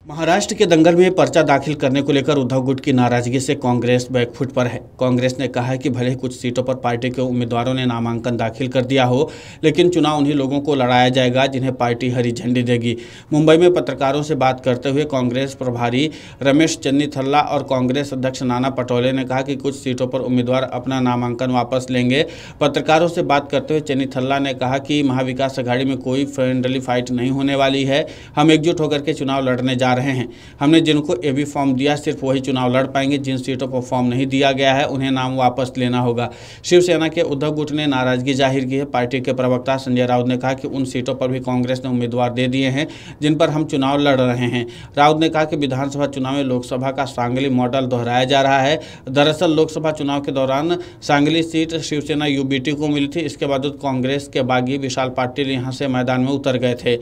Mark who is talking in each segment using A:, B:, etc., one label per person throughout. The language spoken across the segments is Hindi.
A: महाराष्ट्र के दंगल में पर्चा दाखिल करने को लेकर उद्धव गुट की नाराजगी से कांग्रेस बैकफुट पर है। कांग्रेस ने कहा है कि भले ही कुछ सीटों पर पार्टी के उम्मीदवारों ने नामांकन दाखिल कर दिया हो, लेकिन चुनाव उन्हीं लोगों को लड़ाया जाएगा जिन्हें पार्टी हरी झंडी देगी। मुंबई में पत्रकारों से बात करते हुए कांग्रेस प्रभारी रमेश चन्नीथल्ला और कांग्रेस अध्यक्ष नाना पटोले ने कहा कि कुछ सीटों पर उम्मीदवार अपना नामांकन वापस लेंगे। पत्रकारों से बात करते हुए चन्नीथल्ला ने कहा कि महाविकास अघाड़ी में कोई फ्रेंडली फाइट नहीं होने वाली है। हम एकजुट होकर के चुनाव लड़ने जा रहे हैं। हमने जिनको एबी फॉर्म दिया सिर्फ वही चुनाव लड़ पाएंगे। जिन सीटों पर फॉर्म नहीं दिया गया है उन्हें नाम वापस लेना होगा। शिवसेना के उद्धव गुट ने नाराजगी जाहिर की है। पार्टी के प्रवक्ता संजय राउत ने कहा कि उन सीटों पर भी कांग्रेस ने उम्मीदवार दे दिए हैं जिन पर हम चुनाव लड़ रहे हैं। राउत ने कहा कि विधानसभा चुनाव में लोकसभा का सांगली मॉडल दोहराया जा रहा है। दरअसल लोकसभा चुनाव के दौरान सांगली सीट शिवसेना यूबीटी को मिली थी। इसके बावजूद कांग्रेस के बागी विशाल पाटिल यहां से मैदान में उतर गए थे।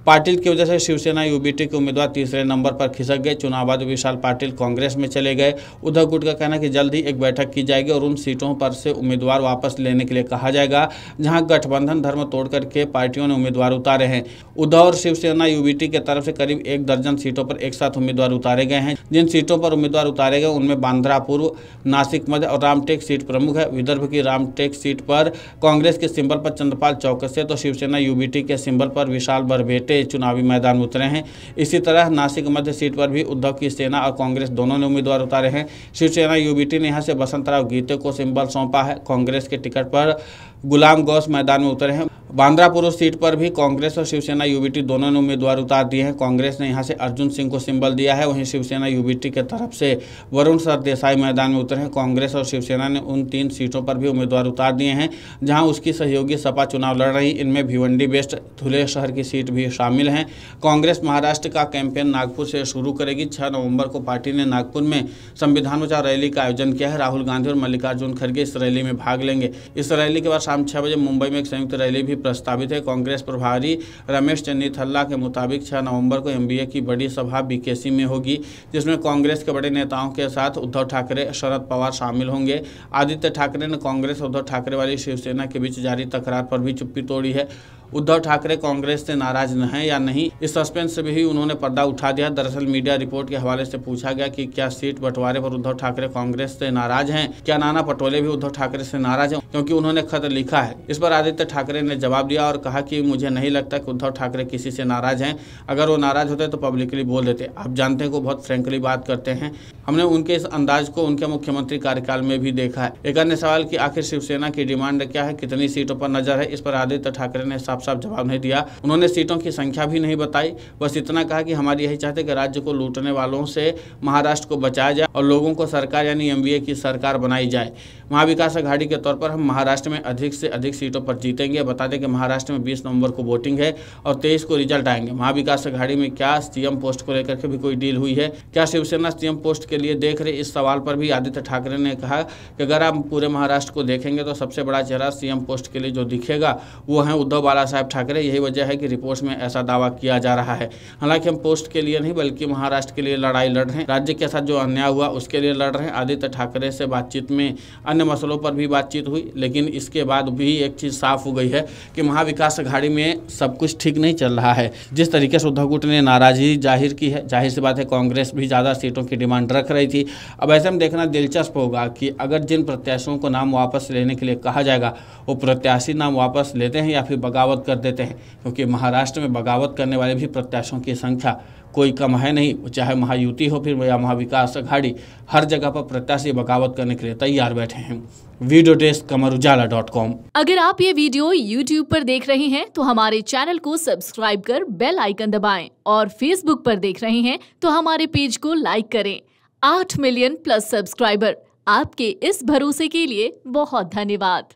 A: पाटिल की वजह से शिवसेना यूबीटी के उम्मीदवार तीसरे नंबर पर खिसक गए। चुनाव बाद विशाल पाटिल कांग्रेस में चले गए। उद्धव गुट का कहना है कि जल्द ही एक बैठक की जाएगी और उन सीटों पर से उम्मीदवार वापस लेने के लिए कहा जाएगा जहां गठबंधन धर्म तोड़ करके पार्टियों ने उम्मीदवार उतारे हैं। उद्धव और शिवसेना यूबीटी की तरफ से करीब 1 दर्जन सीटों पर एक साथ उम्मीदवार उतारे गए हैं। जिन सीटों पर उम्मीदवार उतारे गए उनमें बांद्रा पूर्व, नासिक मध्य और रामटेक सीट प्रमुख है। विदर्भ की रामटेक सीट पर कांग्रेस के सिंबल पर चंद्रपाल चौकसे तो शिवसेना यूबीटी के सिंबल पर विशाल बरबेटे चुनावी मैदान में उतरे हैं। इसी तरह नासिक मध्य सीट पर भी उद्धव की सेना और कांग्रेस दोनों ने उम्मीदवार उतारे हैं। शिवसेना यूबीटी ने यहां से बसंतराव गीते को सिंबल सौंपा है। कांग्रेस के टिकट पर गुलाम गौस मैदान में उतरे हैं। बांद्रा पूर्व सीट पर भी कांग्रेस और शिवसेना यूबीटी दोनों ने उम्मीदवार उतार दिए हैं। कांग्रेस ने यहां से अर्जुन सिंह को सिंबल दिया है। वहीं शिवसेना यूबीटी की तरफ से वरुण सरदेसाई मैदान में उतरे हैं। कांग्रेस और शिवसेना ने उन 3 सीटों पर भी उम्मीदवार उतार दिए हैं जहां उसकी सहयोगी सपा चुनाव लड़ रही। इनमें भिवंडी वेस्ट धुले शहर की सीट भी शामिल हैं। कांग्रेस महाराष्ट्र का कैंपेन नागपुर से शुरू करेगी। 6 नवंबर को पार्टी ने नागपुर में संविधान बचाओ रैली का आयोजन किया है। राहुल गांधी और मल्लिकार्जुन खड़गे इस रैली में भाग लेंगे। इस रैली के बाद शाम 6 बजे मुंबई में एक संयुक्त रैली भी प्रस्तावित है। कांग्रेस प्रभारी रमेश चन्नीथल्ला के मुताबिक 6 नवंबर को एमबीए की बड़ी सभा बीकेसी में होगी जिसमें कांग्रेस के बड़े नेताओं के साथ उद्धव ठाकरे, शरद पवार शामिल होंगे। आदित्य ठाकरे ने कांग्रेस और उद्धव ठाकरे वाली शिवसेना के बीच जारी तकरार पर भी चुप्पी तोड़ी है। उद्धव ठाकरे कांग्रेस से नाराज न हैं या नहीं, इस सस्पेंस से भी उन्होंने पर्दा उठा दिया। दरअसल मीडिया रिपोर्ट के हवाले से पूछा गया कि क्या सीट बंटवारे पर उद्धव ठाकरे कांग्रेस से नाराज हैं? क्या नाना पटोले भी उद्धव ठाकरे से नाराज हैं क्योंकि उन्होंने खत लिखा है? इस पर आदित्य ठाकरे ने जवाब दिया और कहा कि मुझे नहीं लगता कि उद्धव ठाकरे किसी से नाराज हैं। अगर वो नाराज होते तो पब्लिकली बोल देते। आप जानते हैं कि वो बहुत फ्रेंकली बात करते हैं। हमने उनके इस अंदाज को उनके मुख्यमंत्री कार्यकाल में भी देखा है। एक अन्य सवाल कि आखिर शिवसेना की डिमांड क्या है, कितनी सीटों पर नजर है, इस पर आदित्य ठाकरे ने साफ साफ जवाब नहीं दिया। उन्होंने सीटों की संख्या भी नहीं बताई। बस इतना कहा कि हमारी यही चाहते कि राज्य को लूटने वालों से महाराष्ट्र को बचाया जाए और लोगों को सरकार यानी एमवीए की सरकार बनाई जाए। महाविकास अघाड़ी के तौर पर हम महाराष्ट्र में अधिक से अधिक सीटों पर जीतेंगे। बता दें कि महाराष्ट्र में 20 नवंबर को वोटिंग है और 23 को रिजल्ट आएंगे। महाविकास अघाड़ी में क्या सीएम पोस्ट को लेकर के भी कोई डील हुई है? क्या शिवसेना सीएम पोस्ट के लिए देख रहे? इस सवाल पर भी आदित्य ठाकरे ने कहा कि अगर आप पूरे महाराष्ट्र को देखेंगे तो सबसे बड़ा चेहरा सीएम पोस्ट के लिए जो दिखेगा वो है उद्धव बाला साहब ठाकरे। यही वजह है कि रिपोर्ट्स में ऐसा दावा किया जा रहा है। हालांकि हम पोस्ट के लिए नहीं बल्कि महाराष्ट्र के लिए लड़ाई लड़ रहे हैं। राज्य के साथ जो अन्याय हुआ उसके लिए लड़ रहे हैं। आदित्य ठाकरे से बातचीत में अन्य मसलों पर भी बातचीत हुई, लेकिन इसके बाद भी एक चीज साफ हो गई है कि महाविकास अघाड़ी में सब कुछ ठीक नहीं चल रहा है। जिस तरीके से उद्धव गुट ने नाराजगी जाहिर की है, जाहिर सी बात है कांग्रेस भी ज़्यादा सीटों की डिमांड रख रही थी। अब ऐसे में देखना दिलचस्प होगा कि अगर जिन प्रत्याशियों को नाम वापस लेने के लिए कहा जाएगा वो प्रत्याशी नाम वापस लेते हैं या फिर बगावत कर देते हैं, क्योंकि महाराष्ट्र में बगावत करने वाले भी प्रत्याशियों की संख्या कोई कम है नहीं। चाहे महायुति हो फिर या महाविकास अघाड़ी, हर जगह पर प्रत्याशी बगावत करने के लिए तैयार बैठे हैं। वीडियो डेस्क कमरुजाला.com।
B: अगर आप ये वीडियो YouTube पर देख रहे हैं तो हमारे चैनल को सब्सक्राइब कर बेल आइकन दबाएं और Facebook पर देख रहे हैं तो हमारे पेज को लाइक करें। 8 मिलियन प्लस सब्सक्राइबर, आपके इस भरोसे के लिए बहुत धन्यवाद।